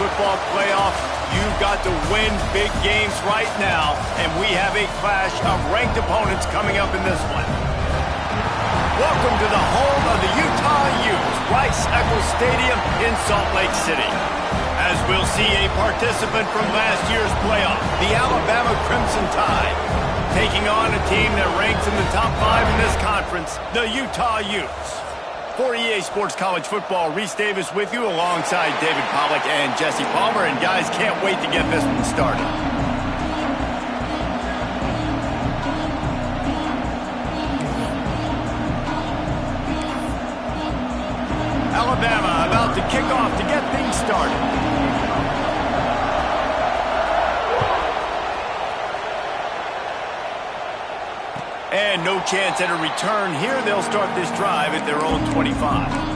football playoff, you've got to win big games right now, and we have a clash of ranked opponents coming up in this one. Welcome to the home of the Utah Utes, Rice-Eccles Stadium in Salt Lake City. As we'll see a participant from last year's playoff, the Alabama Crimson Tide, taking on a team that ranks in the top 5 in this conference, the Utah Utes. For EA Sports College Football, Reese Davis with you alongside David Pollack and Jesse Palmer. And guys, can't wait to get this one started. Alabama about to kick off to get things started. And no chance at a return here. They'll start this drive at their own 25.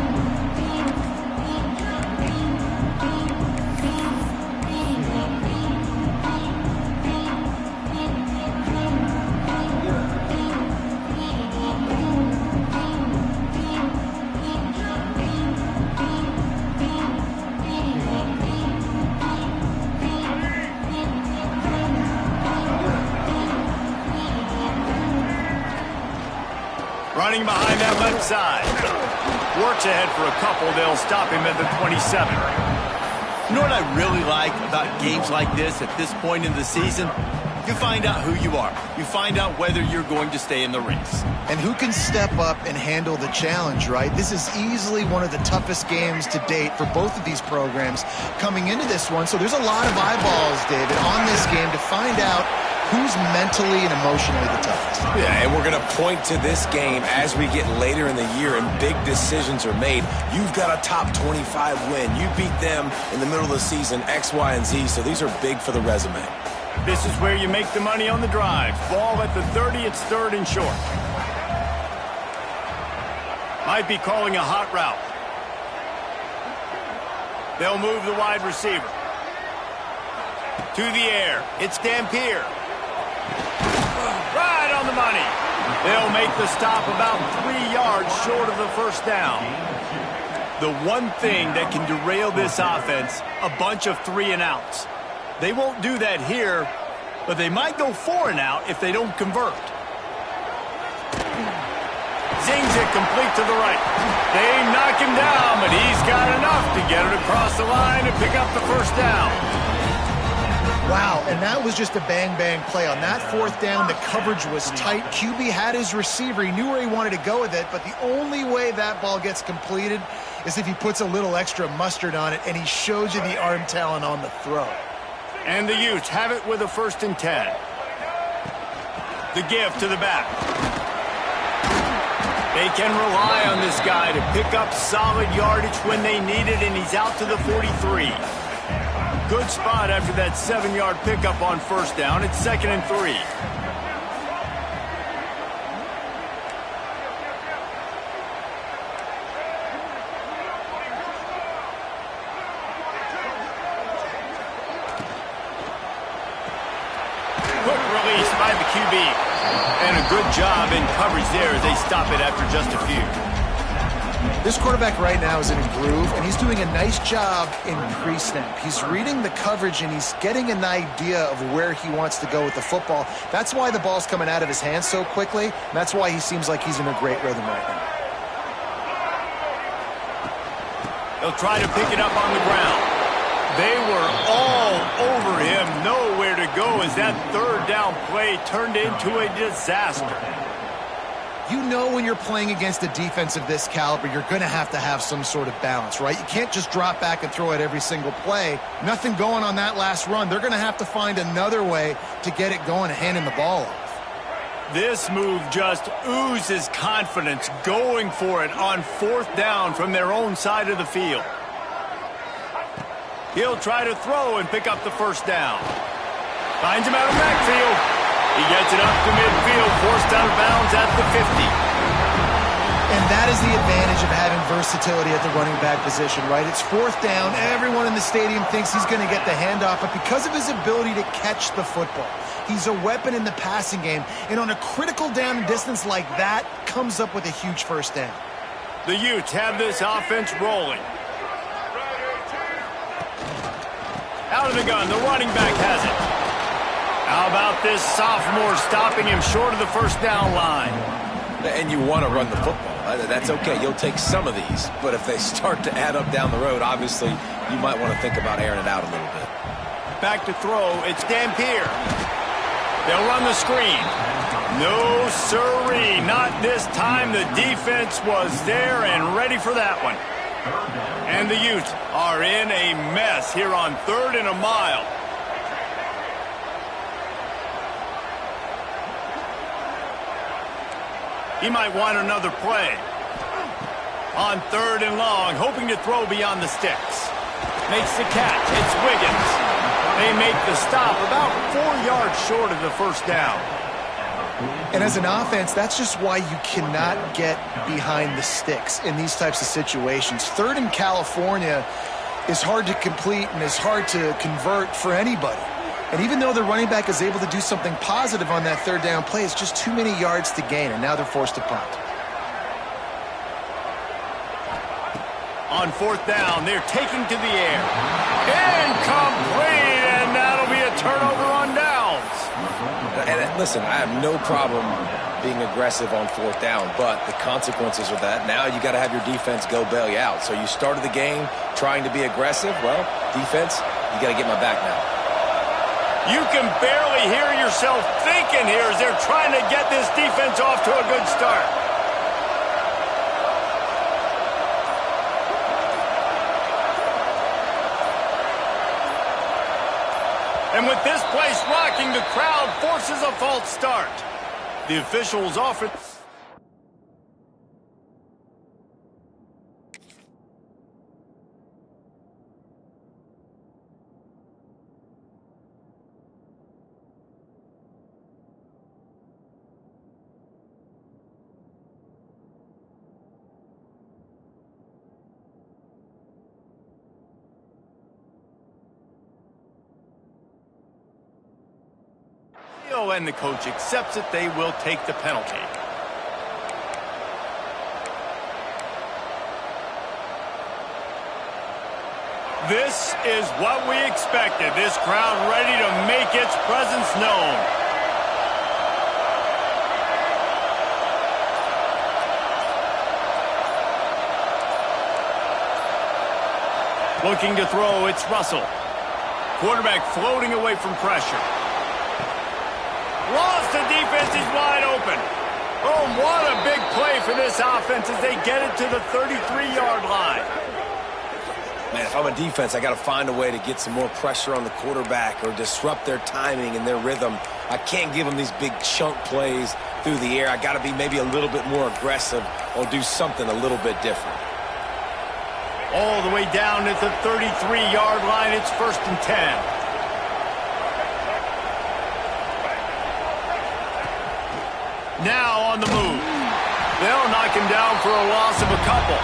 Running behind that left side. Works ahead for a couple. They'll stop him at the 27. You know what I really like about games like this at this point in the season? You find out who you are. You find out whether you're going to stay in the race. And who can step up and handle the challenge, right? This is easily one of the toughest games to date for both of these programs coming into this one. So there's a lot of eyeballs, David, on this game to find out who's mentally and emotionally the toughest. Yeah, and we're going to point to this game as we get later in the year and big decisions are made. You've got a top 25 win. You beat them in the middle of the season, X, Y, and Z, so these are big for the resume. This is where you make the money on the drive. Ball at the 30, it's third and short. Might be calling a hot route. They'll move the wide receiver. To the air, it's Dampier. Right on the money. They'll make the stop about 3 yards short of the first down. The one thing that can derail this offense, a bunch of 3 and outs. They won't do that here, but they might go 4 and out if they don't convert. Zings it complete to the right. They knock him down, but he's got enough to get it across the line and pick up the first down. Wow, and that was just a bang-bang play. On that fourth down, the coverage was tight. QB had his receiver. He knew where he wanted to go with it, but the only way that ball gets completed is if he puts a little extra mustard on it, and he shows you the arm talent on the throw. And the Utes have it with a 1st and 10. The give to the back. They can rely on this guy to pick up solid yardage when they need it, and he's out to the 43. Good spot after that 7-yard pickup on first down. It's 2nd and 3. Quick release by the QB. And a good job in coverage there as they stop it after just a few. This quarterback right now is in a groove, and he's doing a nice job in pre-snap. He's reading the coverage, and he's getting an idea of where he wants to go with the football. That's why the ball's coming out of his hands so quickly, and that's why he seems like he's in a great rhythm right now. They'll try to pick it up on the ground. They were all over him, nowhere to go as that 3rd down play turned into a disaster. You know when you're playing against a defense of this caliber, you're going to have some sort of balance, right? You can't just drop back and throw it every single play. Nothing going on that last run. They're going to have to find another way to get it going and handing the ball off. This move just oozes confidence, going for it on 4th down from their own side of the field. He'll try to throw and pick up the first down. Finds him out of backfield. He gets it up to midfield, forced out of bounds at the 50. And that is the advantage of having versatility at the running back position, right? It's 4th down. Everyone in the stadium thinks he's going to get the handoff, but because of his ability to catch the football, he's a weapon in the passing game. And on a critical down and distance like that, comes up with a huge first down. The Utes have this offense rolling. Out of the gun, the running back has it. How about this sophomore stopping him short of the first down line? And you want to run the football. That's okay. You'll take some of these. But if they start to add up down the road, obviously, you might want to think about airing it out a little bit. Back to throw. It's Dampier. They'll run the screen. No, sirree. Not this time. The defense was there and ready for that one. And the Utes are in a mess here on 3rd and a mile. He might want another play. On 3rd and long, hoping to throw beyond the sticks. Makes the catch. It's Wiggins. They make the stop about 4 yards short of the first down. And as an offense, that's just why you cannot get behind the sticks in these types of situations. 3rd in California is hard to complete and is hard to convert for anybody. And even though the running back is able to do something positive on that 3rd down play, it's just too many yards to gain, and now they're forced to punt. On 4th down, they're taking to the air. Incomplete, and that'll be a turnover on downs. And listen, I have no problem being aggressive on 4th down, but the consequences of that, now you got to have your defense go bail you out. So you started the game trying to be aggressive. Well, defense, you got to get my back now. You can barely hear yourself thinking here as they're trying to get this defense off to a good start. And with this place rocking, the crowd forces a false start. The officials offer... and the coach accepts it. They will take the penalty. This is what we expected. This crowd ready to make its presence known. Looking to throw, it's Russell. Quarterback floating away from pressure. Lost the defense, he's wide open. Oh, what a big play for this offense as they get it to the 33-yard line. Man, if I'm a defense, I got to find a way to get some more pressure on the quarterback or disrupt their timing and their rhythm. I can't give them these big chunk plays through the air. I got to be maybe a little bit more aggressive or do something a little bit different. All the way down at the 33-yard line, it's 1st and 10. Now on the move. They'll knock him down for a loss of a couple.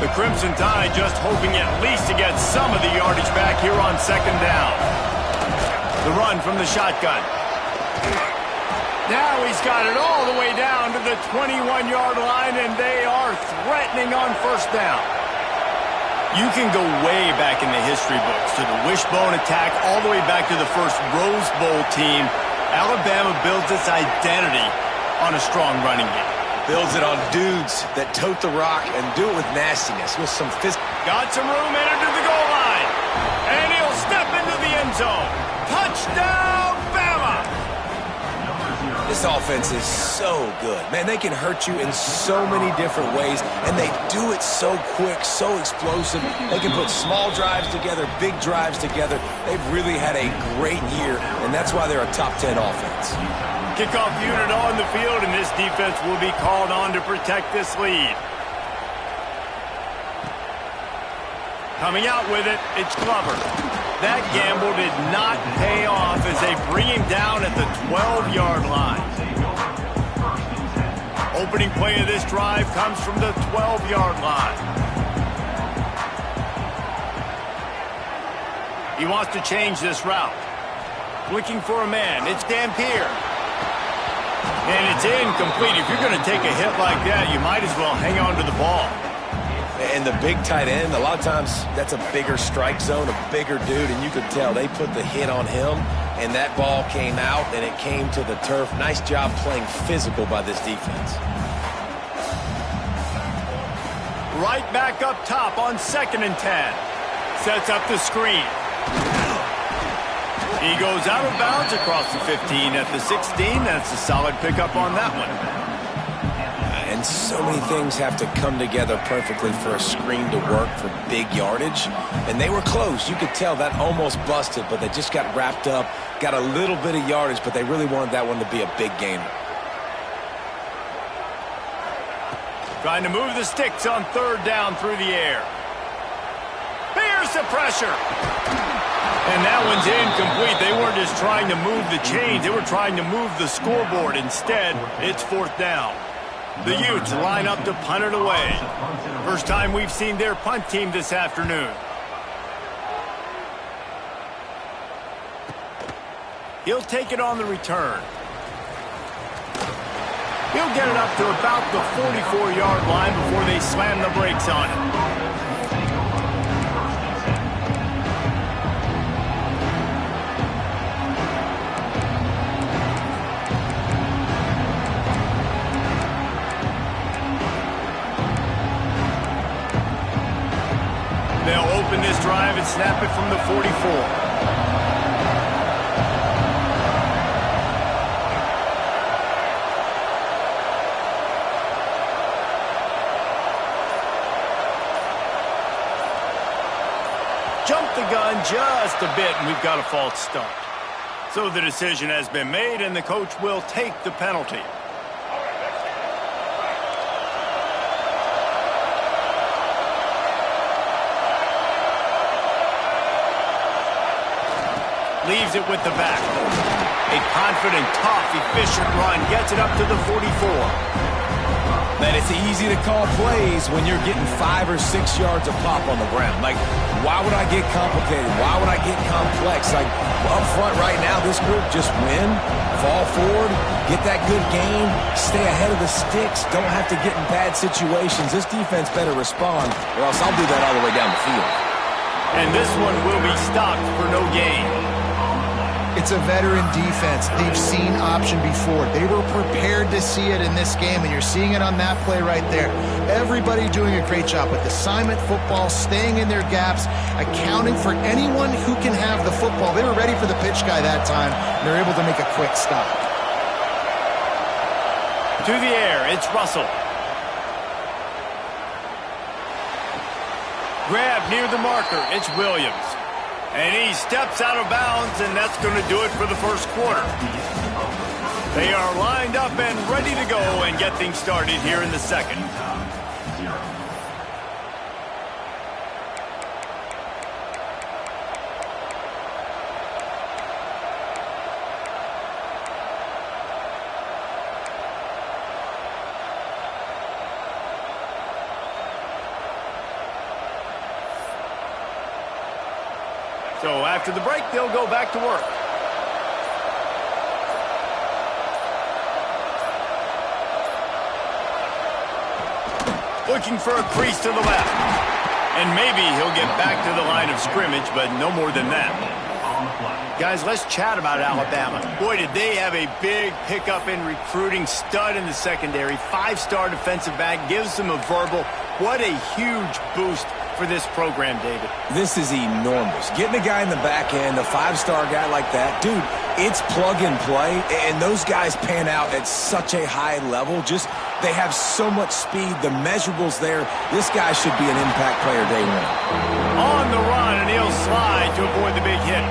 The Crimson Tide just hoping at least to get some of the yardage back here on 2nd down. The run from the shotgun. Now he's got it all the way down to the 21-yard line, and they are threatening on 1st down. You can go way back in the history books to the wishbone attack all the way back to the first Rose Bowl team. Alabama builds its identity on a strong running game. Builds it on dudes that tote the rock and do it with nastiness, with some fist. Got some room, entered to the goal line. And he'll step into the end zone. Touchdown, Bama! This offense is so good. Man, they can hurt you in so many different ways, and they do it so quick, so explosive. They can put small drives together, big drives together. They've really had a great year, and that's why they're a top 10 offense. Kickoff unit on the field, and this defense will be called on to protect this lead. Coming out with it, it's Glover. That gamble did not pay off as they bring him down at the 12-yard line. Opening play of this drive comes from the 12-yard line. He wants to change this route. Looking for a man. It's Dampier. And it's incomplete. If you're going to take a hit like that, you might as well hang on to the ball. And the big tight end, a lot of times that's a bigger strike zone, a bigger dude, and you could tell they put the hit on him, and that ball came out, and it came to the turf. Nice job playing physical by this defense. Right back up top on 2nd and 10. Sets up the screen. He goes out of bounds across the 15 at the 16. That's a solid pickup on that one. And so many things have to come together perfectly for a screen to work for big yardage. And they were close. You could tell that almost busted, but they just got wrapped up, got a little bit of yardage, but they really wanted that one to be a big gainer. Trying to move the sticks on 3rd down through the air. Here's the pressure. And that one's incomplete. They weren't just trying to move the chains. They were trying to move the scoreboard. Instead, it's 4th down. The Utes line up to punt it away. First time we've seen their punt team this afternoon. He'll take it on the return. He'll get it up to about the 44-yard line before they slam the brakes on it. They'll open this drive and snap it from the 44. Jumped the gun just a bit, and we've got a false start. So the decision has been made, and the coach will take the penalty. Leaves it with the back. A confident, tough, efficient run gets it up to the 44. Man, it's easy to call plays when you're getting 5 or 6 yards of pop on the ground. Like, why would I get complicated? Why would I get complex? Like, up front right now, this group just win, fall forward, get that good game, stay ahead of the sticks, don't have to get in bad situations. This defense better respond, or else I'll do that all the way down the field. And this one will be stopped for no gain. It's a veteran defense. They've seen option before. They were prepared to see it in this game, and you're seeing it on that play right there. Everybody doing a great job with assignment football, staying in their gaps, accounting for anyone who can have the football. They were ready for the pitch guy that time, and they're able to make a quick stop. To the air, it's Russell. Grab near the marker, it's Williams. And he steps out of bounds, and that's going to do it for the first quarter. They are lined up and ready to go and get things started here in the second. So after the break, they'll go back to work. Looking for a crease to the left. And maybe he'll get back to the line of scrimmage, but no more than that. Guys, let's chat about Alabama. Boy, did they have a big pickup in recruiting. Stud in the secondary. 5-star defensive back. Gives them a verbal. What a huge boost for this program, David. This is enormous. Getting a guy in the back end, a 5-star guy like that, dude, it's plug and play, and those guys pan out at such a high level. Just, they have so much speed. The measurables there. This guy should be an impact player day one. On the run, and he'll slide to avoid the big hit.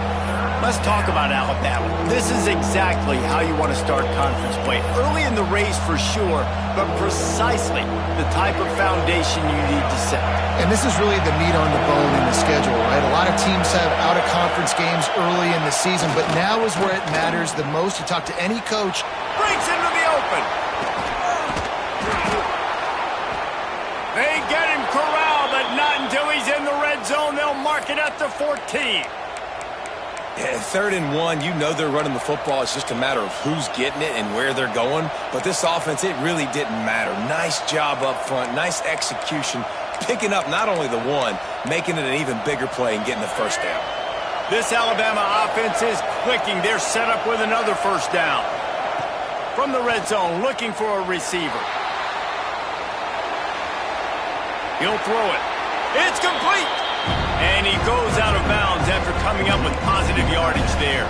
Let's talk about Alabama. This is exactly how you want to start conference play. Early in the race for sure, but precisely the type of foundation you need to set. And this is really the meat on the bone in the schedule, right? A lot of teams have out-of-conference games early in the season, but now is where it matters the most. You talk to any coach. Breaks into the open. They get him corralled, but not until he's in the red zone. They'll mark it at the 14. Third and 1, you know they're running the football. It's just a matter of who's getting it and where they're going. But this offense, it really didn't matter. Nice job up front, nice execution, picking up not only the one, making it an even bigger play and getting the first down. This Alabama offense is clicking. They're set up with another first down. From the red zone, looking for a receiver. He'll throw it. It's complete. And he goes out of bounds after coming up with positive yardage there.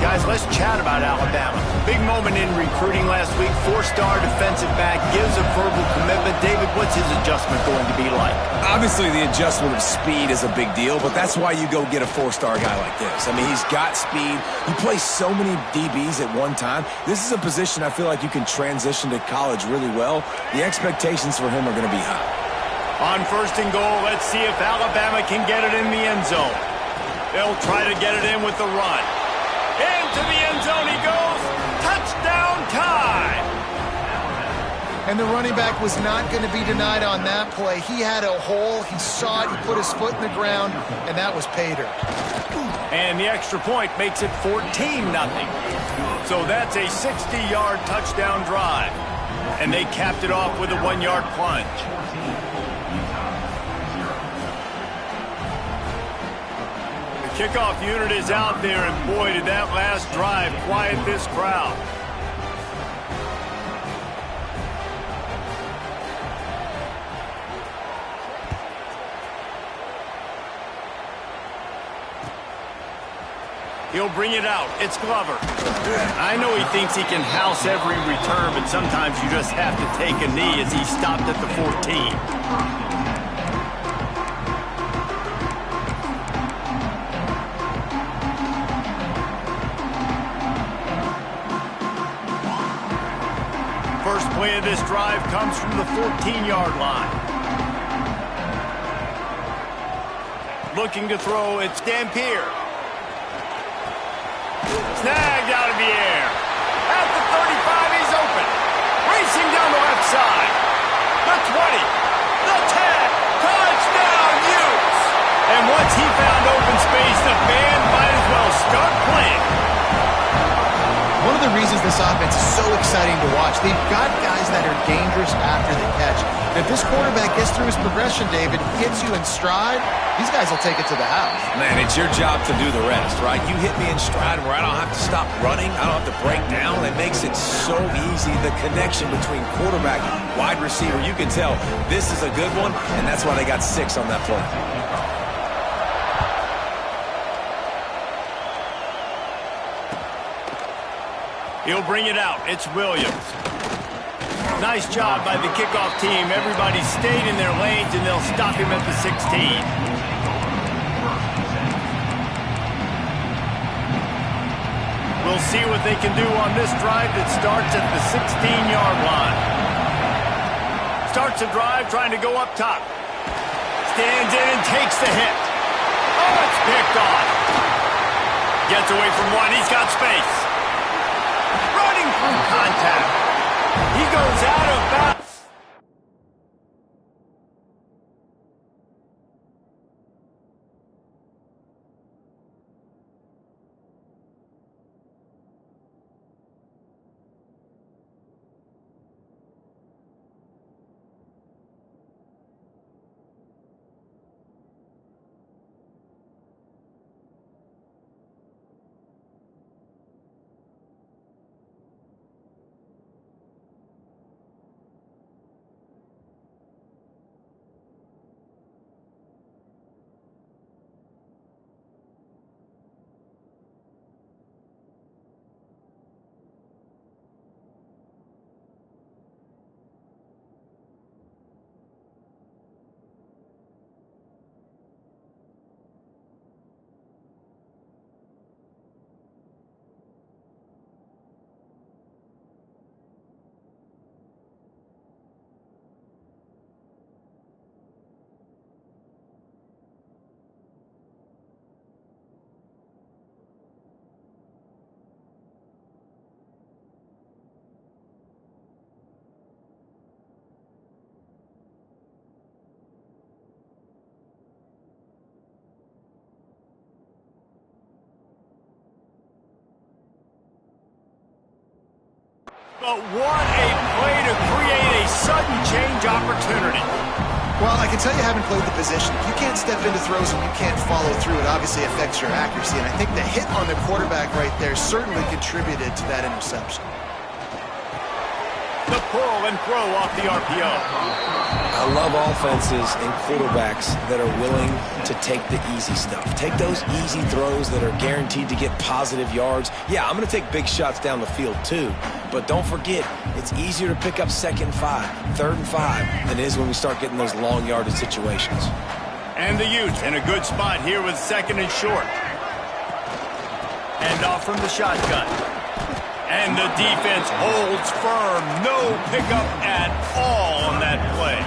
Guys, let's chat about Alabama. Big moment in recruiting last week. 4-star defensive back gives a verbal commitment. David, what's his adjustment going to be like? Obviously, the adjustment of speed is a big deal, but that's why you go get a 4-star guy like this. I mean, he's got speed. He plays so many DBs at one time. This is a position I feel like you can transition to college really well. The expectations for him are going to be high. On first and goal, let's see if Alabama can get it in the end zone. They'll try to get it in with the run. Into the end zone he goes. Touchdown time. And the running back was not going to be denied on that play. He had a hole. He saw it. He put his foot in the ground, and that was pay dirt. And the extra point makes it 14-0. So that's a 60-yard touchdown drive. And they capped it off with a 1-yard plunge. Kickoff unit is out there, and boy, did that last drive quiet this crowd. He'll bring it out. It's Glover. I know he thinks he can house every return, but sometimes you just have to take a knee as he stopped at the 14. First play of this drive comes from the 14-yard line. Looking to throw, it's Dampier. Snagged out of the air. At the 35, he's open. Racing down the left side. The 20. The 10. Touchdown, Utes. And once he found open space, the band might as well start playing. One of the reasons this offense is so exciting to watch, they've got guys that are dangerous after the catch. And if this quarterback gets through his progression, David, hits you in stride, these guys will take it to the house. Man, it's your job to do the rest, right? You hit me in stride where I don't have to stop running. I don't have to break down. It makes it so easy. The connection between quarterback and wide receiver, you can tell this is a good one, and that's why they got 6 on that play. He'll bring it out. It's Williams. Nice job by the kickoff team. Everybody stayed in their lanes, and they'll stop him at the 16. We'll see what they can do on this drive that starts at the 16-yard line. Starts the drive trying to go up top. Stands in and takes the hit. Oh, it's picked off. Gets away from one. He's got space. Running through contact. He goes out of bounds. But what a play to create a sudden change opportunity. Well, I can tell you haven't played the position. If you can't step into throws and you can't follow through, it obviously affects your accuracy. And I think the hit on the quarterback right there certainly contributed to that interception. The pull and throw off the RPO. I love offenses and quarterbacks that are willing to take the easy stuff. Take those easy throws that are guaranteed to get positive yards. Yeah, I'm going to take big shots down the field too. But don't forget, it's easier to pick up 2nd and 5, 3rd and 5 than it is when we start getting those long yardage situations. And the Utes in a good spot here with 2nd and short. And off from the shotgun. And the defense holds firm. No pickup at all on that play.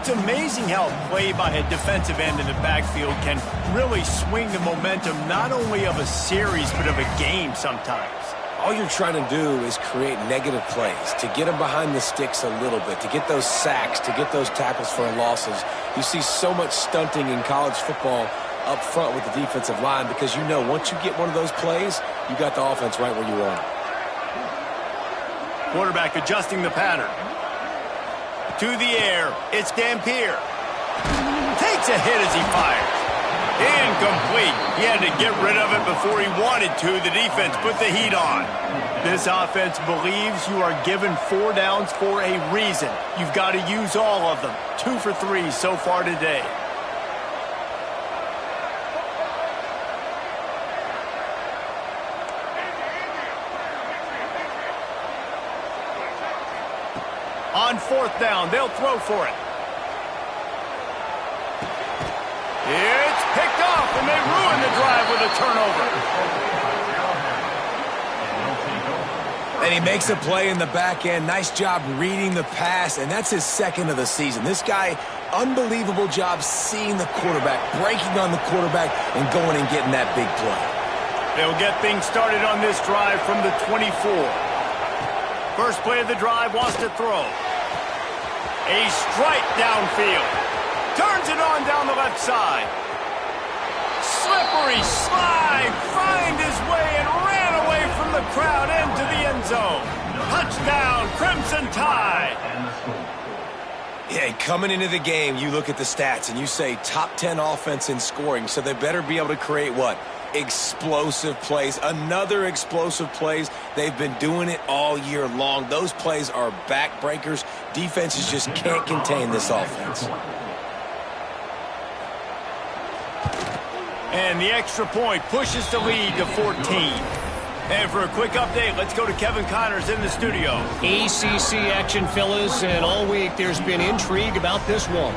It's amazing how a play by a defensive end in the backfield can really swing the momentum not only of a series but of a game sometimes. All you're trying to do is create negative plays, to get them behind the sticks a little bit, to get those sacks, to get those tackles for losses. You see so much stunting in college football up front with the defensive line because you know once you get one of those plays, you got the offense right where you want it. Quarterback adjusting the pattern. To the air, it's Dampier. Takes a hit as he fires. Incomplete. He had to get rid of it before he wanted to. The defense put the heat on. This offense believes you are given 4 downs for a reason. You've got to use all of them. 2 for 3 so far today. On 4th down, they'll throw for it. It's picked off, and they ruin the drive with a turnover. And he makes a play in the back end. Nice job reading the pass, and that's his 2nd of the season. This guy, unbelievable job seeing the quarterback, breaking on the quarterback, and going and getting that big play. They'll get things started on this drive from the 24. First play of the drive, wants to throw. A strike downfield. Turns it on down the left side. Slippery slide. Find his way and ran away from the crowd into the end zone. Touchdown, Crimson Tide. Yeah, coming into the game, you look at the stats and you say top 10 offense in scoring, so they better be able to create what? Explosive plays. Another explosive plays. They've been doing it all year long. Those plays are backbreakers. Defenses just can't contain this offense. And the extra point pushes the lead to 14. And for a quick update, let's go to Kevin Connors in the studio. ACC action, fellas, and all week there's been intrigue about this one.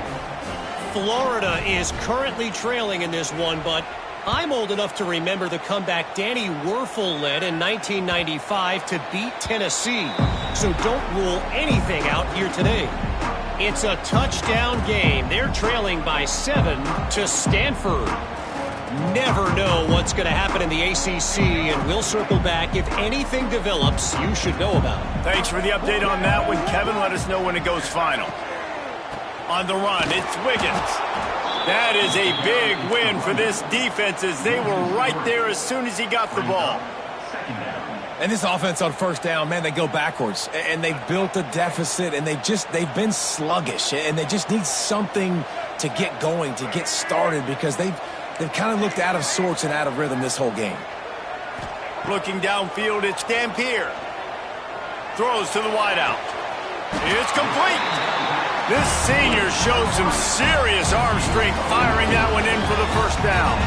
Florida is currently trailing in this one, but I'm old enough to remember the comeback Danny Werfel led in 1995 to beat Tennessee. So don't rule anything out here today. It's a touchdown game. They're trailing by 7 to Stanford. Never know what's going to happen in the ACC, and we'll circle back. If anything develops, you should know about it. Thanks for the update on that one, Kevin. Let us know when it goes final. On the run, it's Wiggins. That is a big win for this defense as they were right there as soon as he got the ball. And this offense on 1st down, man, they go backwards. And they've built a deficit, and they've been sluggish. And they just need something to get going, to get started, because they've kind of looked out of sorts and out of rhythm this whole game. Looking downfield, it's Dampier. Throws to the wideout. It's complete. This senior showed some serious arm strength firing that one in for the 1st down.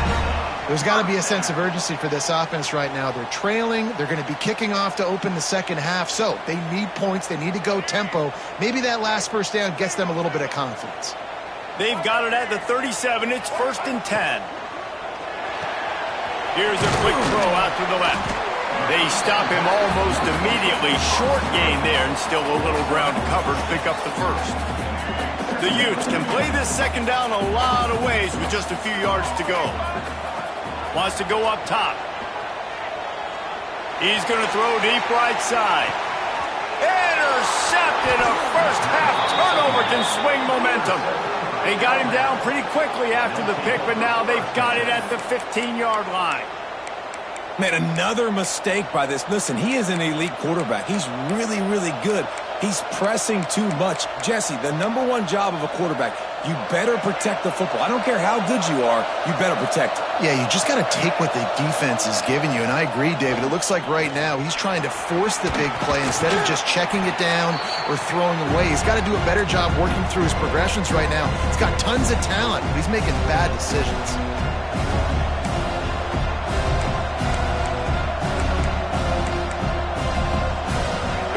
There's got to be a sense of urgency for this offense right now. They're trailing. They're going to be kicking off to open the 2nd half. So they need points. They need to go tempo. Maybe that last 1st down gets them a little bit of confidence. They've got it at the 37. It's 1st and 10. Here's a quick throw out to the left. They stop him almost immediately. Short gain there, and still a little ground covered to pick up the 1st. The Utes can play this 2nd down a lot of ways with just a few yards to go. Wants to go up top. He's going to throw deep right side. Intercepted. A 1st half turnover can swing momentum. They got him down pretty quickly after the pick, but now they've got it at the 15-yard line. Man, another mistake by this. Listen, he is an elite quarterback. He's really, really good. He's pressing too much. Jesse, the #1 job of a quarterback, you better protect the football. I don't care how good you are, you better protect it. Yeah, you just got to take what the defense is giving you, and I agree, David. It looks like right now he's trying to force the big play instead of just checking it down or throwing away. He's got to do a better job working through his progressions right now. He's got tons of talent, but he's making bad decisions.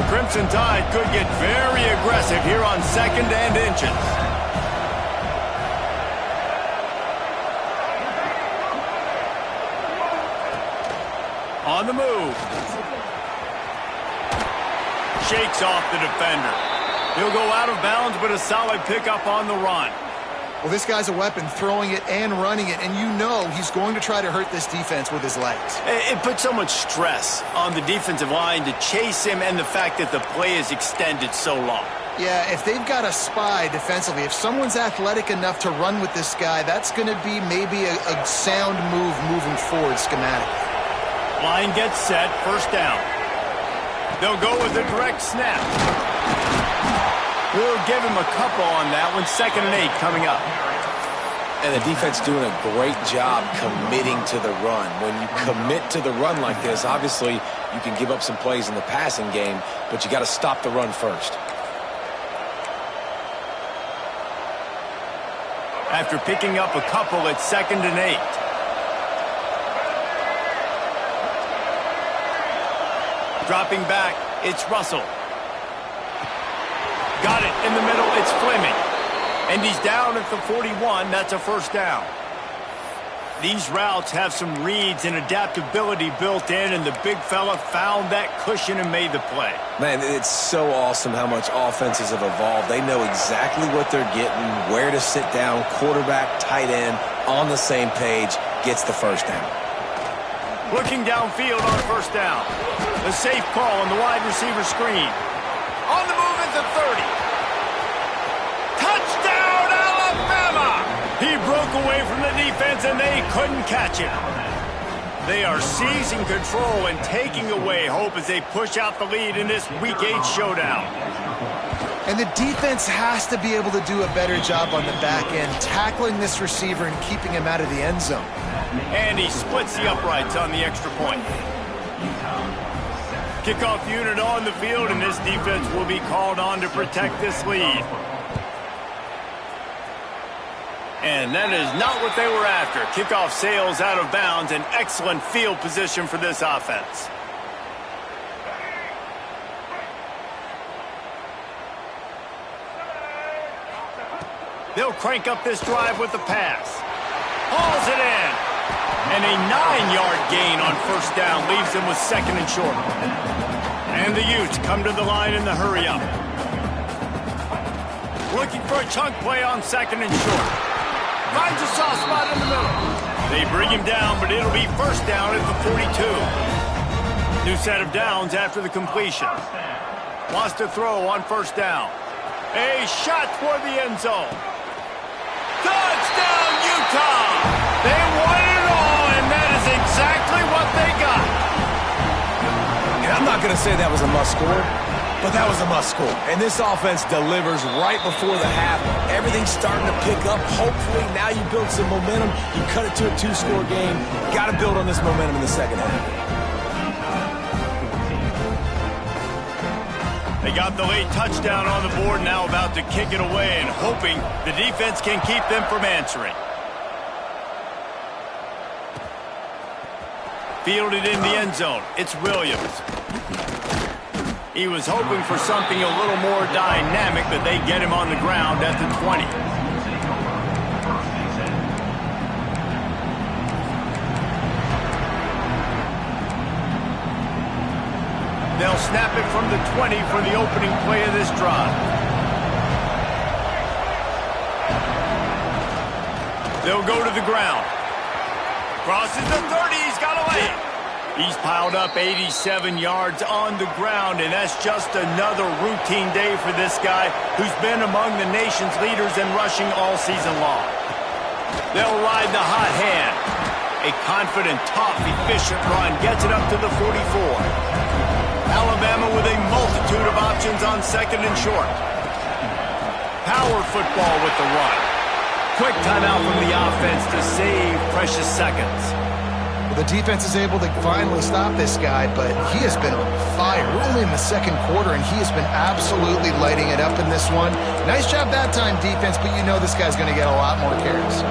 Crimson Tide could get very aggressive here on 2nd and inches. On the move. Shakes off the defender. He'll go out of bounds, but a solid pickup on the run. Well, this guy's a weapon, throwing it and running it, and you know he's going to try to hurt this defense with his legs. It puts so much stress on the defensive line to chase him and the fact that the play is extended so long. Yeah, if they've got a spy defensively, if someone's athletic enough to run with this guy, that's going to be maybe a sound move moving forward schematically. Line gets set, 1st down. They'll go with a direct snap. We'll give him a couple on that one. 2nd and 8 coming up. And the defense doing a great job committing to the run. When you commit to the run like this, obviously you can give up some plays in the passing game, but you got to stop the run first. After picking up a couple at 2nd and 8. Dropping back, it's Russell. Got it in the middle, it's Fleming. And he's down at the 41, that's a 1st down. These routes have some reads and adaptability built in, and the big fella found that cushion and made the play. Man, it's so awesome how much offenses have evolved. They know exactly what they're getting, where to sit down, quarterback, tight end, on the same page, gets the 1st down. Looking downfield on 1st down. The safe call on the wide receiver screen. On the move at the 30. Touchdown, Alabama! He broke away from the defense, and they couldn't catch him. They are seizing control and taking away hope as they push out the lead in this Week 8 showdown. And the defense has to be able to do a better job on the back end, tackling this receiver and keeping him out of the end zone. And he splits the uprights on the extra point. Kickoff unit on the field, and this defense will be called on to protect this lead. And that is not what they were after. Kickoff sails out of bounds, an excellent field position for this offense. They'll crank up this drive with the pass. Hauls it in. And a 9-yard gain on 1st down leaves them with 2nd and short. And the Utes come to the line in the hurry-up. Looking for a chunk play on 2nd and short. Finds a soft spot in the middle. They bring him down, but it'll be 1st down at the 42. New set of downs after the completion. Wants to throw on 1st down. A shot toward the end zone. Touchdown, Utah! They won it all, and that is exactly what they got. And I'm not going to say that was a must-score, but that was a must-score. And this offense delivers right before the half. Everything's starting to pick up. Hopefully, now you build some momentum. You cut it to a 2-score game. Got to build on this momentum in the 2nd half. They got the late touchdown on the board, now about to kick it away and hoping the defense can keep them from answering. Fielded in the end zone. It's Williams. He was hoping for something a little more dynamic, but they get him on the ground at the 20. They'll snap it from the 20 for the opening play of this drive. They'll go to the ground. Crosses the 30, he's got a lane. He's piled up 87 yards on the ground, and that's just another routine day for this guy who's been among the nation's leaders in rushing all season long. They'll ride the hot hand. A confident, tough, efficient run gets it up to the 44. Alabama with a multitude of options on second and short. Power football with the run. Quick timeout from the offense to save precious seconds. Well, the defense is able to finally stop this guy, but he has been on fire. We're only in the second quarter, and he has been absolutely lighting it up in this one. Nice job that time, defense, but you know this guy's going to get a lot more carries.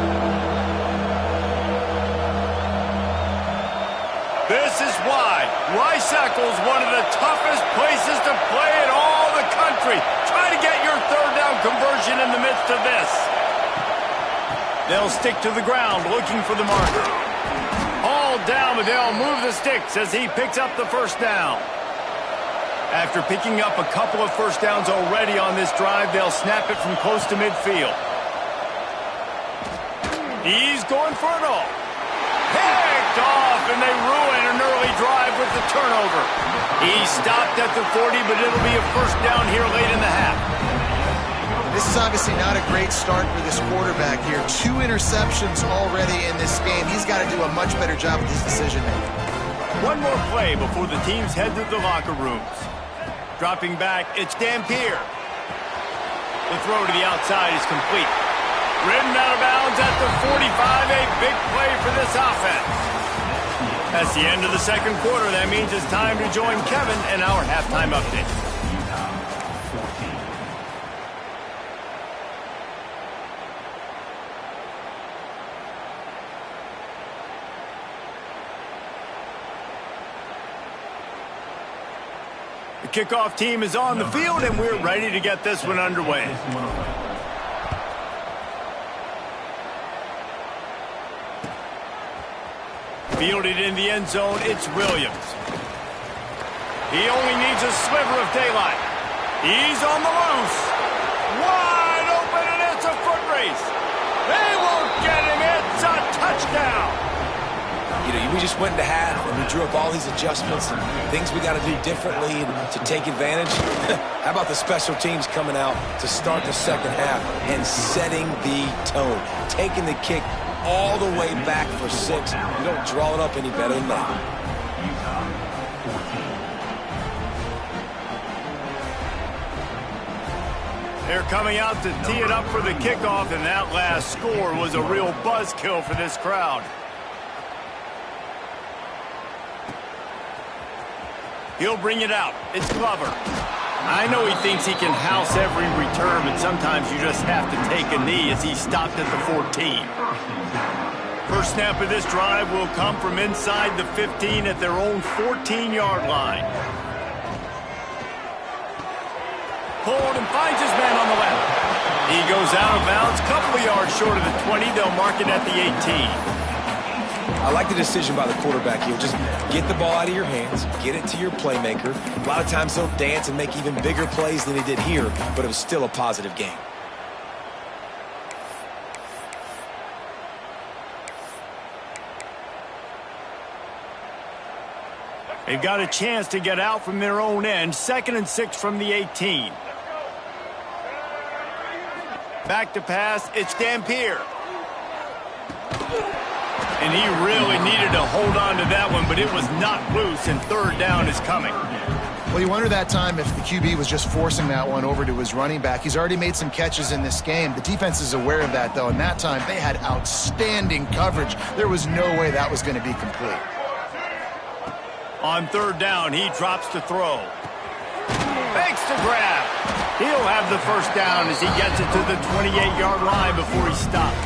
This is why Rice-Eccles, one of the toughest places to play in all the country. Try to get your third down conversion in the midst of this. They'll stick to the ground looking for the marker. All down, but they'll move the sticks as he picks up the first down. After picking up a couple of first downs already on this drive, they'll snap it from close to midfield. He's going for it all. Picked off, and they ruin an early drive with the turnover. He stopped at the 40, but it'll be a first down here late in the half. This is obviously not a great start for this quarterback here. 2 interceptions already in this game. He's got to do a much better job with his decision-making. One more play before the teams head to the locker rooms. Dropping back, it's Dampier. The throw to the outside is complete. Ridden out of bounds at the 45, a big play for this offense. That's the end of the second quarter. That means it's time to join Kevin and our halftime update. The kickoff team is on the field, and we're ready to get this one underway. Fielded in the end zone, it's Williams. He only needs a sliver of daylight. He's on the loose. Wide open, and it's a foot race. They won't get him. It's a touchdown. You know, we just went into half, and we drew up all these adjustments and things we got to do differently to take advantage. How about the special teams coming out to start the second half and setting the tone, taking the kick all the way back for 6. You don't draw it up any better than that. They're coming out to tee it up for the kickoff, and that last score was a real buzzkill for this crowd. He'll bring it out. It's Glover. I know he thinks he can house every return, but sometimes you just have to take a knee as he stopped at the 14. First snap of this drive will come from inside the 15 at their own 14-yard line. Pulled and finds his man on the left. He goes out of bounds, couple of yards short of the 20. They'll mark it at the 18. I like the decision by the quarterback here. Just get the ball out of your hands, get it to your playmaker. A lot of times he'll dance and make even bigger plays than he did here, but it was still a positive game. They've got a chance to get out from their own end. 2nd and 6 from the 18. Back to pass, it's Dampier. And he really needed to hold on to that one, but it was knocked loose, and third down is coming. Well, you wonder that time if the QB was just forcing that one over to his running back. He's already made some catches in this game. The defense is aware of that, though, and that time they had outstanding coverage. There was no way that was going to be complete. On third down, he drops to throw. Fakes to grab. He'll have the first down as he gets it to the 28-yard line before he stops.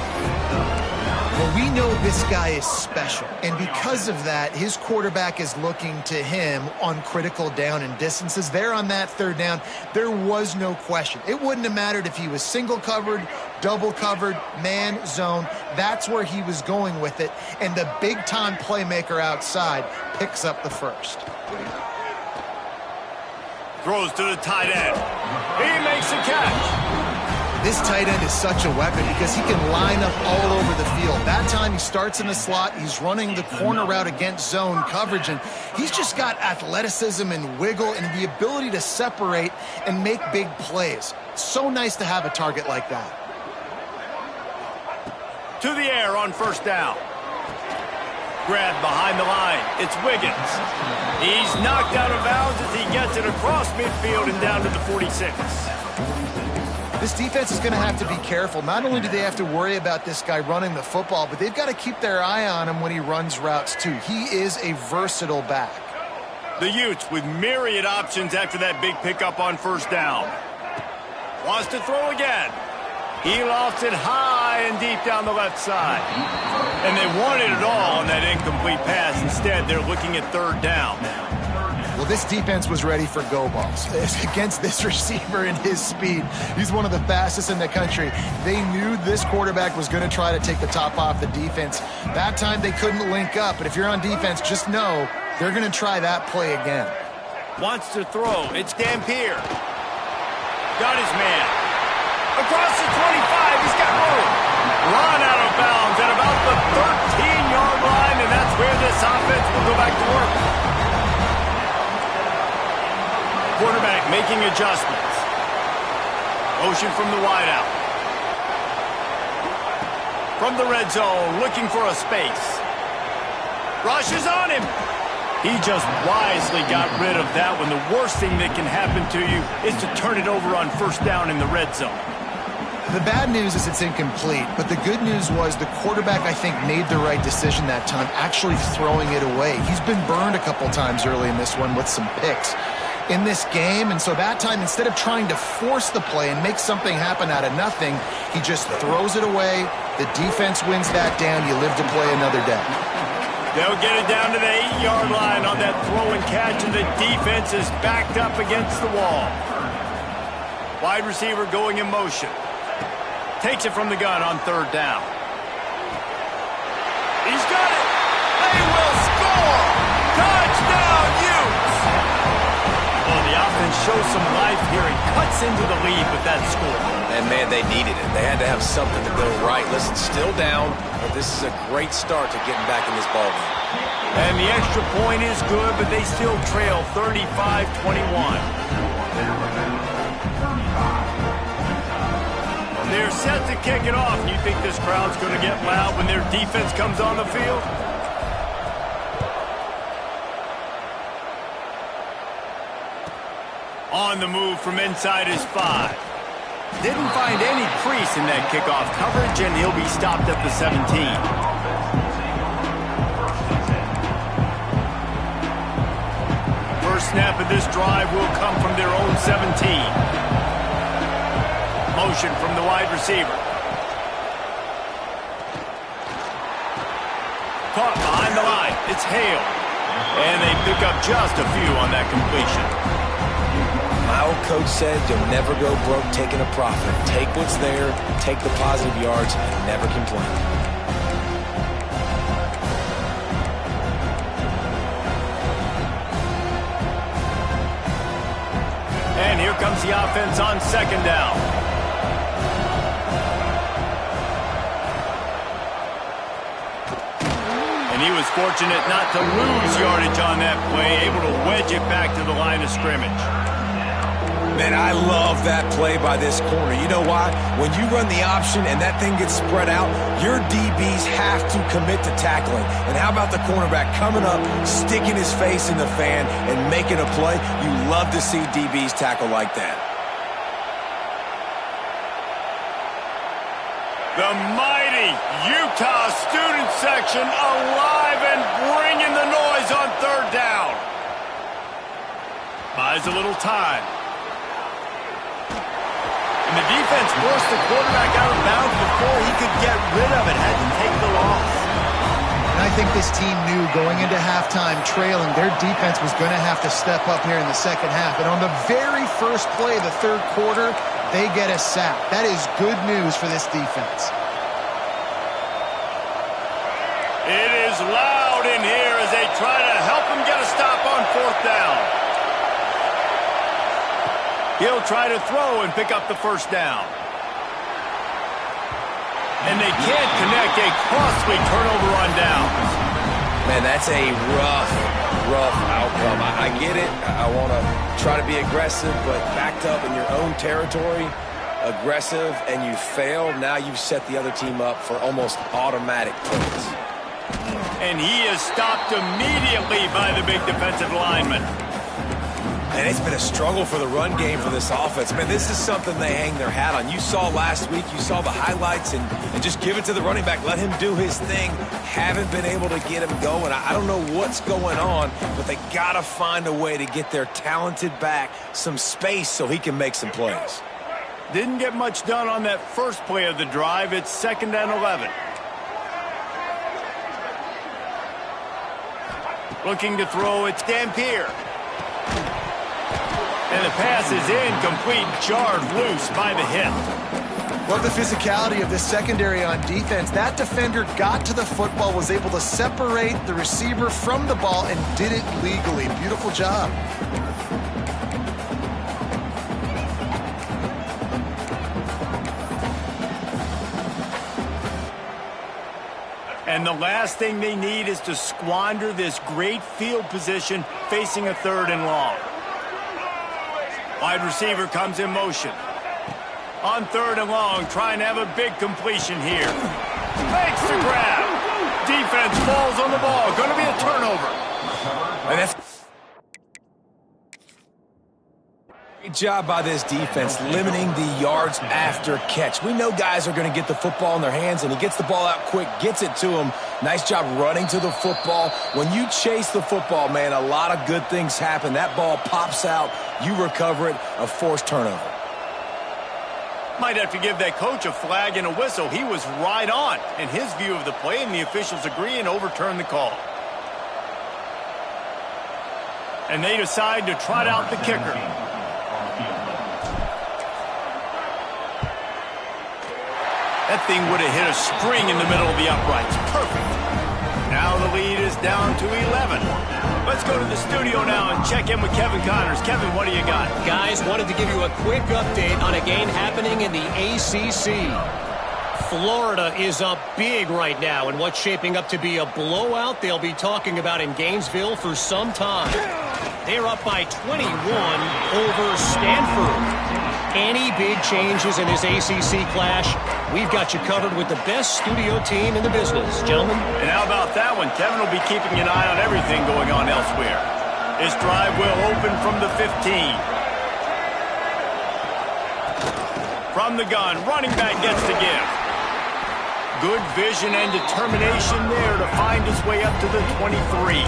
Well, we know this guy is special, and because of that, his quarterback is looking to him on critical down and distances. There on that third down, there was no question. It wouldn't have mattered if he was single covered, double covered, man, zone. That's where he was going with it, and the big-time playmaker outside picks up the first. Throws to the tight end. He makes a catch. This tight end is such a weapon because he can line up all over the field. That time he starts in the slot. He's running the corner route against zone coverage, and he's just got athleticism and wiggle and the ability to separate and make big plays. So nice to have a target like that. To the air on first down. grab behind the line. It's Wiggins. He's knocked out of bounds as he gets it across midfield and down to the 46. This defense is going to have to be careful. Not only do they have to worry about this guy running the football, but they've got to keep their eye on him when he runs routes too. He is a versatile back. The Utes with myriad options after that big pickup on first down. Wants to throw again. He lofts it high and deep down the left side. And they wanted it all on that incomplete pass. Instead, they're looking at third down. Well, this defense was ready for go balls. Against this receiver and his speed, he's one of the fastest in the country. They knew this quarterback was going to try to take the top off the defense. That time they couldn't link up, but if you're on defense, just know they're going to try that play again. Wants to throw. It's Dampier. Got his man. Across the 25, he's got room. Run out of bounds at about the 13-yard line, and that's where this offense will go back to work. Quarterback making adjustments. Motion from the wideout. From the red zone, looking for a space. Rushes on him. He just wisely got rid of that when the worst thing that can happen to you is to turn it over on first down in the red zone. The bad news is it's incomplete, but the good news was the quarterback, I think, made the right decision that time, actually throwing it away. He's been burned a couple times early in this one with some picks in this game, and so that time, instead of trying to force the play and make something happen out of nothing, he just throws it away. The defense wins that down. You live to play another day. They'll get it down to the 8-yard line on that throw and catch, and the defense is backed up against the wall. Wide receiver going in motion. Takes it from the gun on third down. He's got it. They will score. Touchdown, Utes. Well, the offense shows some life here and cuts into the lead with that score. And, man, they needed it. They had to have something to go right. Listen, still down, but this is a great start to getting back in this ballgame. And the extra point is good, but they still trail 35-21. They're set to kick it off. You think this crowd's going to get loud when their defense comes on the field? On the move from inside his 5. Didn't find any crease in that kickoff coverage, and he'll be stopped at the 17. First snap of this drive will come from their own 17. Motion from the wide receiver. Caught behind the line. It's Hale. And they pick up just a few on that completion. My old coach said you'll never go broke taking a profit. Take what's there, take the positive yards, and never complain. And here comes the offense on second down. And he was fortunate not to lose yardage on that play, able to wedge it back to the line of scrimmage. Man, I love that play by this corner. You know why? When you run the option and that thing gets spread out, your DBs have to commit to tackling. And how about the cornerback coming up, sticking his face in the fan, and making a play? You love to see DBs tackle like that. The mighty Utah student section alive and bringing the noise on third down. Buys a little time. And the defense forced the quarterback out of bounds before he could get rid of it, had to take the loss. And I think this team knew going into halftime trailing, their defense was going to have to step up here in the second half. And on the very first play of the third quarter, they get a sack. That is good news for this defense. It is loud in here as they try to help him get a stop on fourth down. He'll try to throw and pick up the first down. And they can't connect, a costly turnover on downs. Man, that's a rough outcome. I get it. I want to try to be aggressive, but backed up in your own territory, aggressive, and you fail. Now you've set the other team up for almost automatic points. And he is stopped immediately by the big defensive lineman. And it's been a struggle for the run game for this offense. Man, this is something they hang their hat on. You saw last week, you saw the highlights, and just give it to the running back. Let him do his thing. Haven't been able to get him going. I don't know what's going on, but they got to find a way to get their talented back some space so he can make some plays. Didn't get much done on that first play of the drive. It's 2nd and 11. Looking to throw, it's Dampier. And the pass is incomplete, jarred loose by the hip. Love the physicality of this secondary on defense. That defender got to the football, was able to separate the receiver from the ball, and did it legally. Beautiful job. And the last thing they need is to squander this great field position facing a 3rd and long. Wide receiver comes in motion. On 3rd and long, trying to have a big completion here. Makes the grab. Defense falls on the ball. Going to be a turnover. And that's great job by this defense, limiting the yards after catch. We know guys are going to get the football in their hands, and he gets the ball out quick, gets it to him. Nice job running to the football. When you chase the football, man, a lot of good things happen. That ball pops out, you recover it, a forced turnover. Might have to give that coach a flag and a whistle. He was right on in his view of the play, and the officials agree and overturn the call. And they decide to trot out the kicker. That thing would have hit a string in the middle of the uprights. Perfect. Now the lead is down to 11. Let's go to the studio now and check in with Kevin Connors. Kevin, what do you got? Guys, wanted to give you a quick update on a game happening in the ACC. Florida is up big right now in what's shaping up to be a blowout they'll be talking about in Gainesville for some time. They're up by 21 over Stanford. Any big changes in this ACC clash, we've got you covered with the best studio team in the business, gentlemen. And how about that one? Kevin will be keeping an eye on everything going on elsewhere. This drive will open from the 15. From the gun, running back gets the give. Good vision and determination there to find his way up to the 23.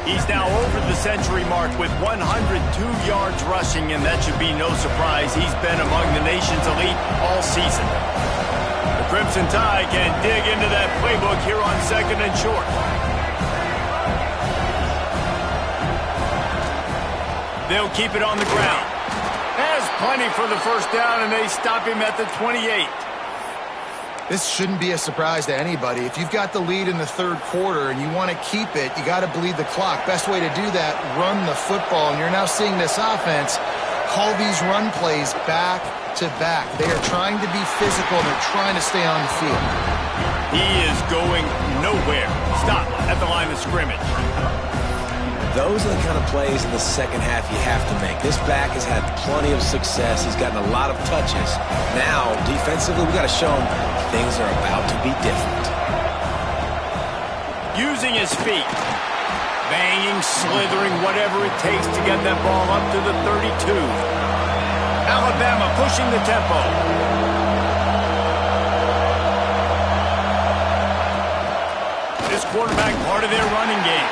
He's now over the century mark with 102 yards rushing, and that should be no surprise. He's been among the nation's elite all season. The Crimson Tide can dig into that playbook here on 2nd and short. They'll keep it on the ground. Has plenty for the first down, and they stop him at the 28. This shouldn't be a surprise to anybody. If you've got the lead in the 3rd quarter and you want to keep it, you got to bleed the clock. Best way to do that, run the football. And you're now seeing this offense call these run plays back to back. They are trying to be physical, and they're trying to stay on the field. He is going nowhere. Stop at the line of scrimmage. Those are the kind of plays in the second half you have to make. This back has had plenty of success. He's gotten a lot of touches. Now, defensively, we've got to show him things are about to be different. Using his feet. Banging, slithering, whatever it takes to get that ball up to the 32. Alabama pushing the tempo. This quarterback part of their running game.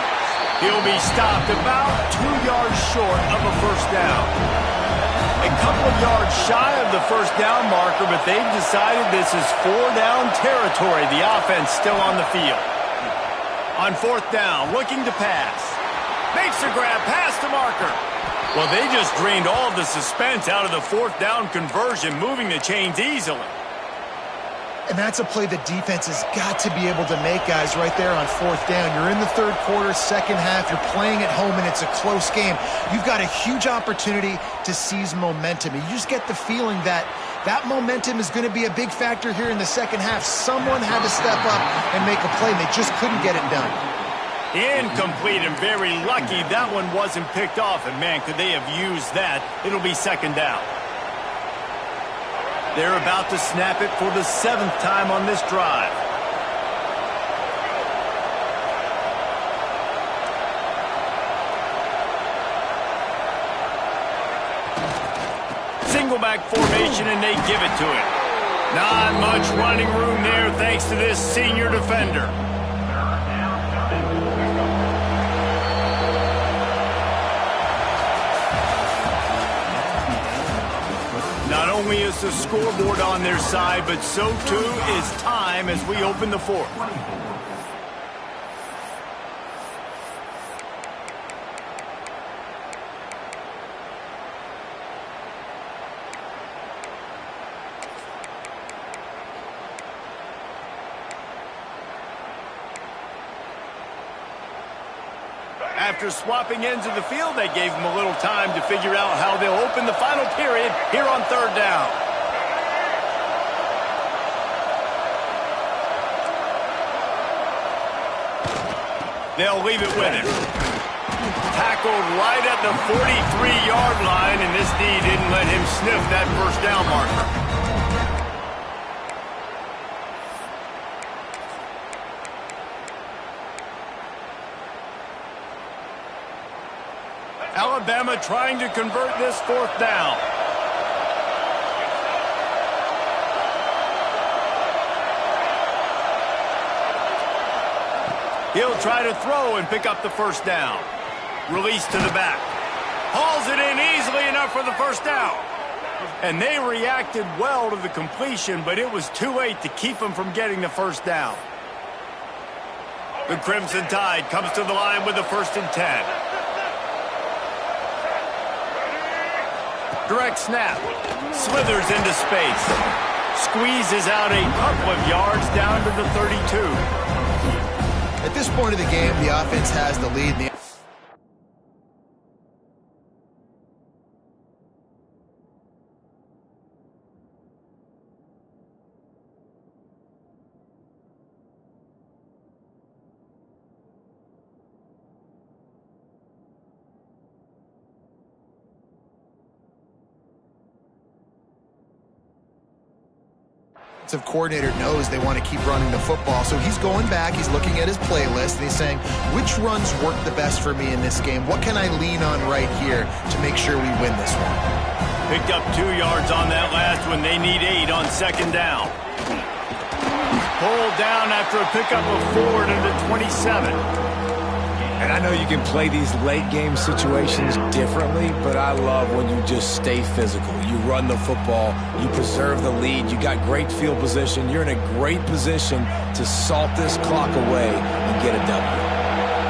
He'll be stopped about 2 yards short of a first down. A couple of yards shy of the first down marker, but they've decided this is 4-down territory. The offense still on the field. On 4th down, looking to pass. Makes the grab past the marker. Well, they just drained all of the suspense out of the 4th down conversion, moving the chains easily. And that's a play the defense has got to be able to make, guys, right there on 4th down. You're in the 3rd quarter, second half. You're playing at home, and it's a close game. You've got a huge opportunity to seize momentum. And you just get the feeling that that momentum is going to be a big factor here in the second half. Someone had to step up and make a play, and they just couldn't get it done. Incomplete, and very lucky that one wasn't picked off. And, man, could they have used that? It'll be 2nd down. They're about to snap it for the 7th time on this drive. single back formation, and they give it to him. Not much running room there thanks to this senior defender. Not only is the scoreboard on their side, but so too is time as we open the fourth. After swapping ends of the field, they gave them a little time to figure out how they'll open the final period here on third down. They'll leave it with him. Tackled right at the 43-yard line, and this D didn't let him sniff that first down marker. Alabama trying to convert this fourth down. He'll try to throw and pick up the first down. Release to the back. Hauls it in easily enough for the first down. And they reacted well to the completion, but it was too late to keep him from getting the first down. The Crimson Tide comes to the line with the 1st and 10. Direct snap. Slithers into space. Squeezes out a couple of yards down to the 32. At this point of the game, the offense has the lead. Defensive coordinator knows they want to keep running the football, so he's going back, he's looking at his playlist, and he's saying, which runs work the best for me in this game? What can I lean on right here to make sure we win this one? Picked up 2 yards on that last one. They need 8 on second down. Pulled down after a pickup of 4 to the 27. And I know you can play these late-game situations differently, but I love when you just stay physical. You run the football, you preserve the lead, you got great field position, you're in a great position to salt this clock away and get a W.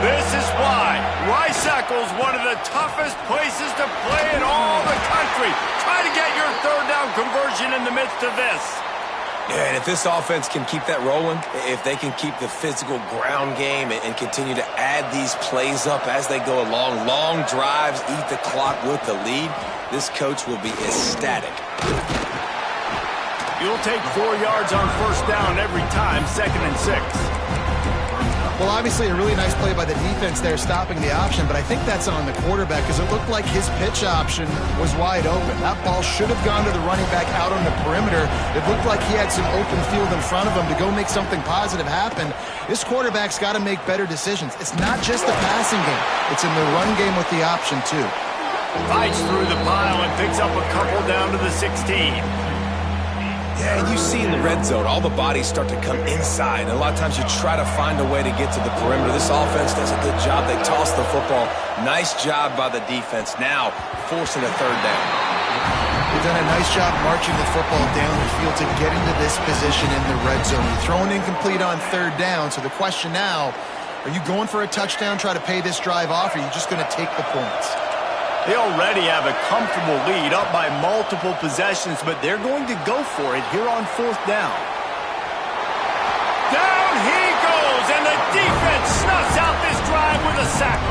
This is why Rice-Eccles, one of the toughest places to play in all the country. Try to get your third down conversion in the midst of this. Yeah, and if this offense can keep that rolling, if they can keep the physical ground game and continue to add these plays up as they go along, long drives, eat the clock with the lead, this coach will be ecstatic. You'll take 4 yards on first down every time, 2nd and 6. Well, obviously a really nice play by the defense there stopping the option, but I think that's on the quarterback because it looked like his pitch option was wide open. That ball should have gone to the running back out on the perimeter. It looked like he had some open field in front of him to go make something positive happen. This quarterback's got to make better decisions. It's not just the passing game. It's in the run game with the option, too. Fights through the pile and picks up a couple down to the 16. Yeah, and you see in the red zone, all the bodies start to come inside. And a lot of times you try to find a way to get to the perimeter. This offense does a good job. They toss the football. Nice job by the defense. Now forcing a third down. They've done a nice job marching the football down the field to get into this position in the red zone. You're throwing incomplete on third down. So the question now, are you going for a touchdown, try to pay this drive off, or are you just going to take the points? They already have a comfortable lead up by multiple possessions, but they're going to go for it here on fourth down. Down he goes, and the defense snuffs out this drive with a sack.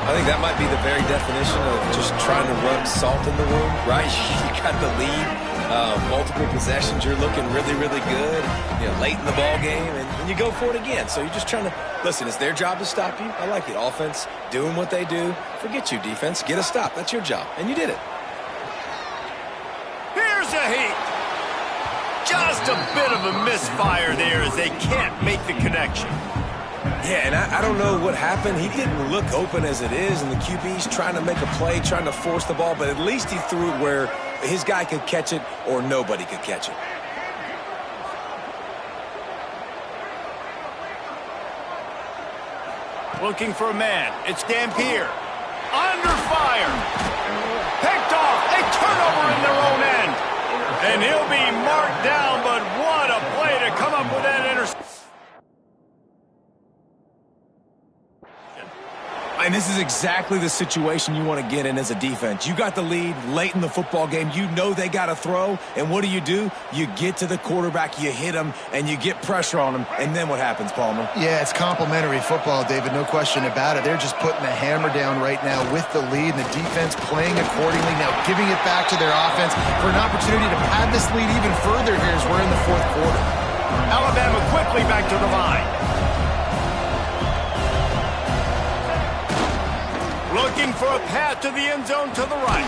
I think that might be the very definition of just trying to rub salt in the wound, right? You got the lead, multiple possessions, you're looking really, really good, late in the ball game, and you go for it again. So you're just trying to, listen, it's their job to stop you. I like it. Offense, doing what they do. Forget you, defense. Get a stop. That's your job, and you did it. Here's a heat. Just a bit of a misfire there as they can't make the connection. Yeah, and I don't know what happened. He didn't look open as it is, and the QB's trying to make a play, trying to force the ball, but at least he threw it where his guy could catch it or nobody could catch it. Looking for a man. It's Dampier. Under fire. Picked off. A turnover in their own end. And he'll be marked down, but what a play to come up with that interception. And this is exactly the situation you want to get in as a defense. You got the lead late in the football game. You know they got to throw. And what do? You get to the quarterback, you hit him, and you get pressure on him. And then what happens, Palmer? Yeah, it's complimentary football, David. No question about it. They're just putting the hammer down right now with the lead, and the defense playing accordingly. Now giving it back to their offense for an opportunity to pad this lead even further here as we're in the fourth quarter. Alabama quickly back to the line. Looking for a path to the end zone to the right.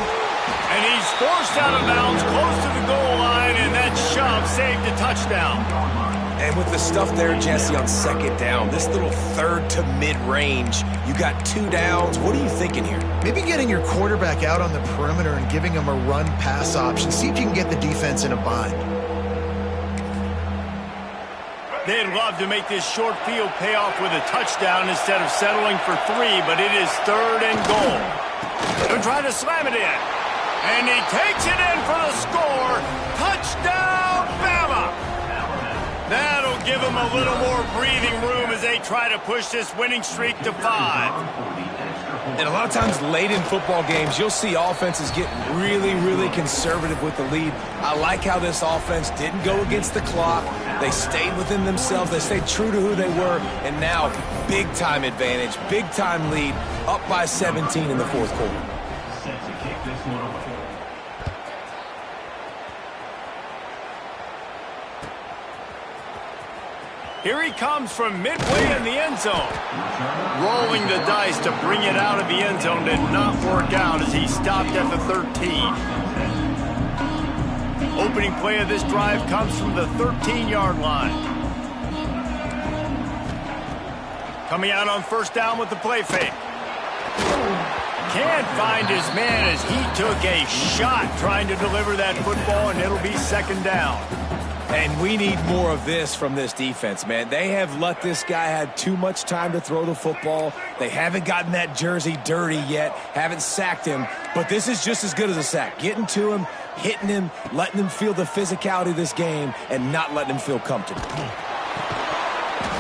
And he's forced out of bounds close to the goal line, and that shove saved a touchdown. And with the stuff there, Jesse, on second down, this little third to mid-range, you got 2 downs. What are you thinking here? Maybe getting your quarterback out on the perimeter and giving him a run-pass option. See if you can get the defense in a bind. They'd love to make this short field pay off with a touchdown instead of settling for 3, but it is 3rd and goal. They're trying to slam it in. And he takes it in for the score. Touchdown, Bama! That'll give them a little more breathing room as they try to push this winning streak to 5. And a lot of times late in football games, you'll see offenses get really, really conservative with the lead. I like how this offense didn't go against the clock. They stayed within themselves. They stayed true to who they were. And now, big-time advantage, big-time lead, up by 17 in the fourth quarter. Here he comes from midway in the end zone. Rolling the dice to bring it out of the end zone did not work out as he stopped at the 13. Opening play of this drive comes from the 13-yard line. Coming out on first down with the play fake. Can't find his man as he took a shot trying to deliver that football, and it'll be second down. And we need more of this from this defense, man. They have let this guy have too much time to throw the football. They haven't gotten that jersey dirty yet, haven't sacked him. But this is just as good as a sack. Getting to him, hitting him, letting him feel the physicality of this game, and not letting him feel comfortable.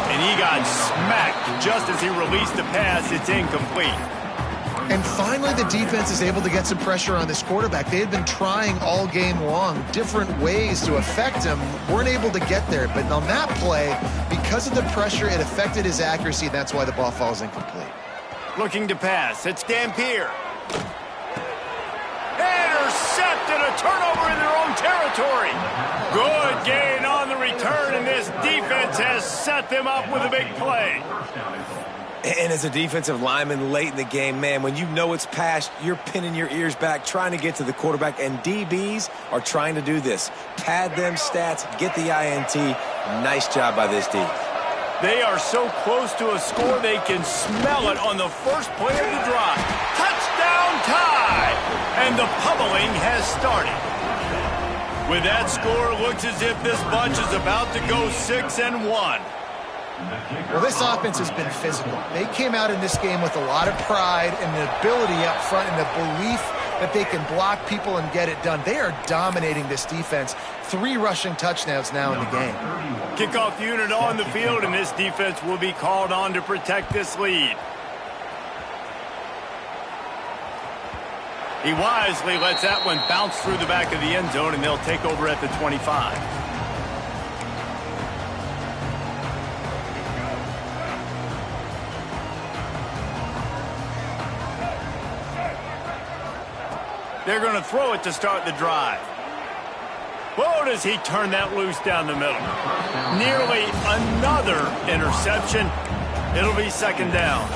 And he got smacked just as he released the pass. It's incomplete. And finally, the defense is able to get some pressure on this quarterback. They had been trying all game long different ways to affect him. Weren't able to get there. But on that play, because of the pressure, it affected his accuracy. That's why the ball falls incomplete. Looking to pass. It's Dampier. Intercepted, a turnover in their own territory. Good gain on the return, and this defense has set them up with a big play. And as a defensive lineman late in the game, man, when you know it's past, you're pinning your ears back, trying to get to the quarterback, and DBs are trying to do this. Pad them stats, get the INT. Nice job by this D. They are so close to a score, they can smell it on the first play of the drive. Touchdown tie! And the pummeling has started. With that score, it looks as if this bunch is about to go 6-1. Well, this offense has been physical. They came out in this game with a lot of pride and the ability up front and the belief that they can block people and get it done. They are dominating this defense. 3 rushing touchdowns now in the game. Kickoff unit on the field, and this defense will be called on to protect this lead. He wisely lets that one bounce through the back of the end zone, and they'll take over at the 25. They're going to throw it to start the drive. Whoa, does he turn that loose down the middle. Nearly another interception. It'll be second down.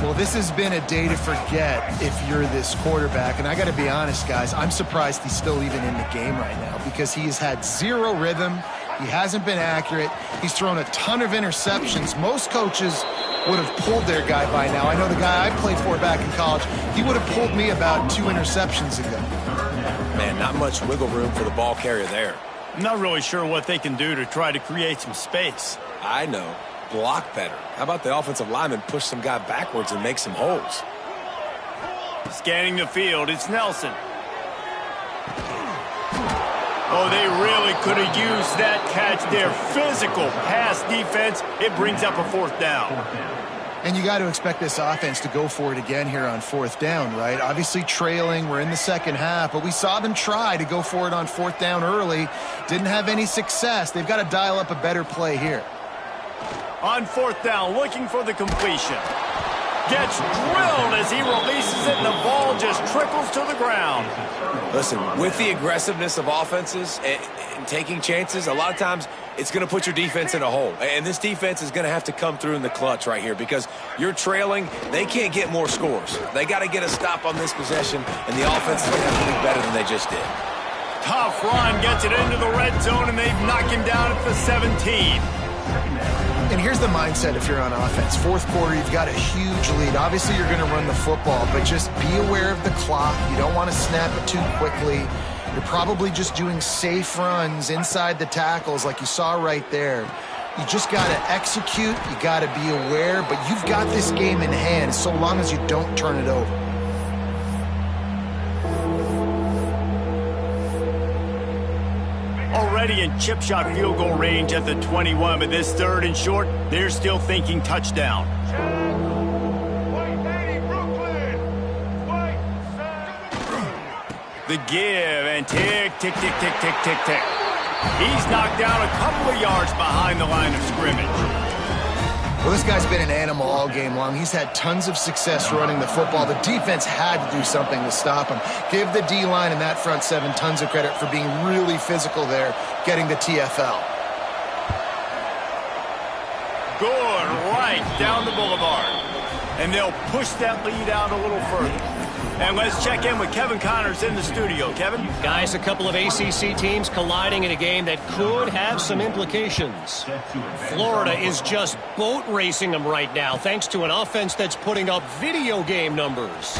Well, this has been a day to forget if you're this quarterback. And I got to be honest, guys, I'm surprised he's still even in the game right now because he has had 0 rhythm. He hasn't been accurate. He's thrown a ton of interceptions. Most coaches would have pulled their guy by now. I know the guy I played for back in college, he would have pulled me about 2 interceptions ago. Man, not much wiggle room for the ball carrier there. I'm not really sure what they can do to try to create some space. I know. Block better. How about the offensive lineman push some guy backwards and make some holes? Scanning the field, it's Nelson. Oh, they really could have used that catch there. Physical pass defense. It brings up a 4th down. And you got to expect this offense to go for it again here on 4th down, right? Obviously trailing, we're in the second half, but we saw them try to go for it on 4th down early. Didn't have any success. They've got to dial up a better play here. On 4th down, looking for the completion. Gets drilled as he releases it, and the ball just trickles to the ground. Listen, with the aggressiveness of offenses and taking chances, a lot of times it's going to put your defense in a hole. And this defense is going to have to come through in the clutch right here because you're trailing. They can't get more scores. They got to get a stop on this possession, and the offense is going to have to do better than they just did. Tough run, gets it into the red zone, and they've knocked him down at the 17. And here's the mindset if you're on offense. 4th quarter, you've got a huge lead. Obviously, you're going to run the football, but just be aware of the clock. You don't want to snap it too quickly. You're probably just doing safe runs inside the tackles like you saw right there. You just got to execute. You got to be aware, but you've got this game in hand so long as you don't turn it over. Already in chip shot field goal range at the 21, but this 3rd and short, they're still thinking touchdown. The give and tick, tick, tick, tick, tick, tick, tick. He's knocked down a couple of yards behind the line of scrimmage. Well, this guy's been an animal all game long. He's had tons of success running the football. The defense had to do something to stop him. Give the D-line and that front 7 tons of credit for being really physical there, getting the TFL. Good, right down the boulevard. And they'll push that lead out a little further. And let's check in with Kevin Connors in the studio. Kevin? Guys, a couple of ACC teams colliding in a game that could have some implications. Florida is just boat racing them right now, thanks to an offense that's putting up video game numbers.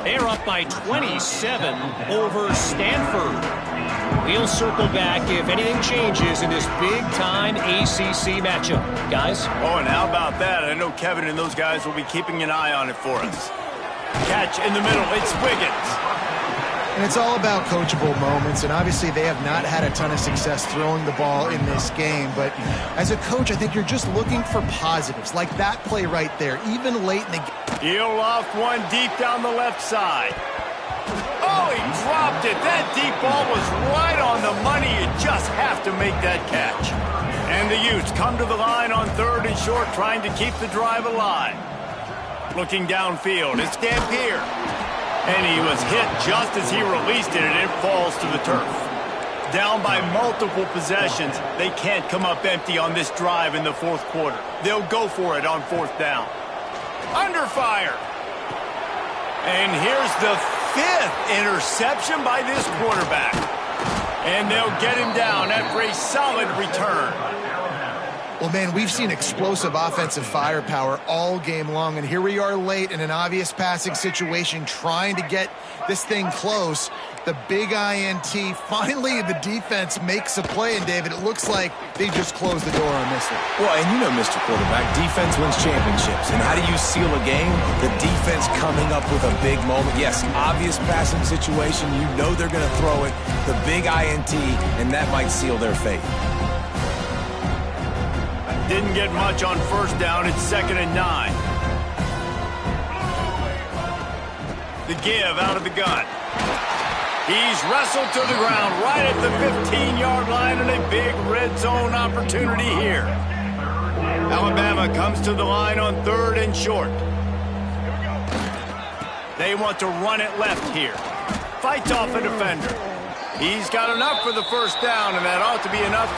They're up by 27 over Stanford. We'll circle back if anything changes in this big-time ACC matchup. Guys? Oh, and how about that? I know Kevin and those guys will be keeping an eye on it for us. Catch in the middle. It's Wiggins. And it's all about coachable moments, and obviously they have not had a ton of success throwing the ball in this game, but as a coach, I think you're just looking for positives, like that play right there, even late in the game. He'll loft one deep down the left side. Oh, he dropped it. That deep ball was right on the money. You just have to make that catch. And the Utes come to the line on 3rd and short, trying to keep the drive alive. Looking downfield, it's Dampier. And he was hit just as he released it, and it falls to the turf. Down by multiple possessions, they can't come up empty on this drive in the 4th quarter. They'll go for it on 4th down. Under fire. And here's the 5th interception by this quarterback. And they'll get him down after a solid return. Well, man, we've seen explosive offensive firepower all game long, and here we are late in an obvious passing situation trying to get this thing close. The big INT. Finally, the defense makes a play, and David, it looks like they just closed the door on this one. Well, and you know, Mr. Quarterback, defense wins championships. And how do you seal a game? The defense coming up with a big moment. Yes, obvious passing situation. You know they're going to throw it. The big INT, and that might seal their fate. Didn't get much on 1st down. It's 2nd and 9. The give out of the gun. He's wrestled to the ground right at the 15-yard line, and a big red zone opportunity here. Alabama comes to the line on 3rd and short. They want to run it left here. Fights off a defender. He's got enough for the 1st down, and that ought to be enough to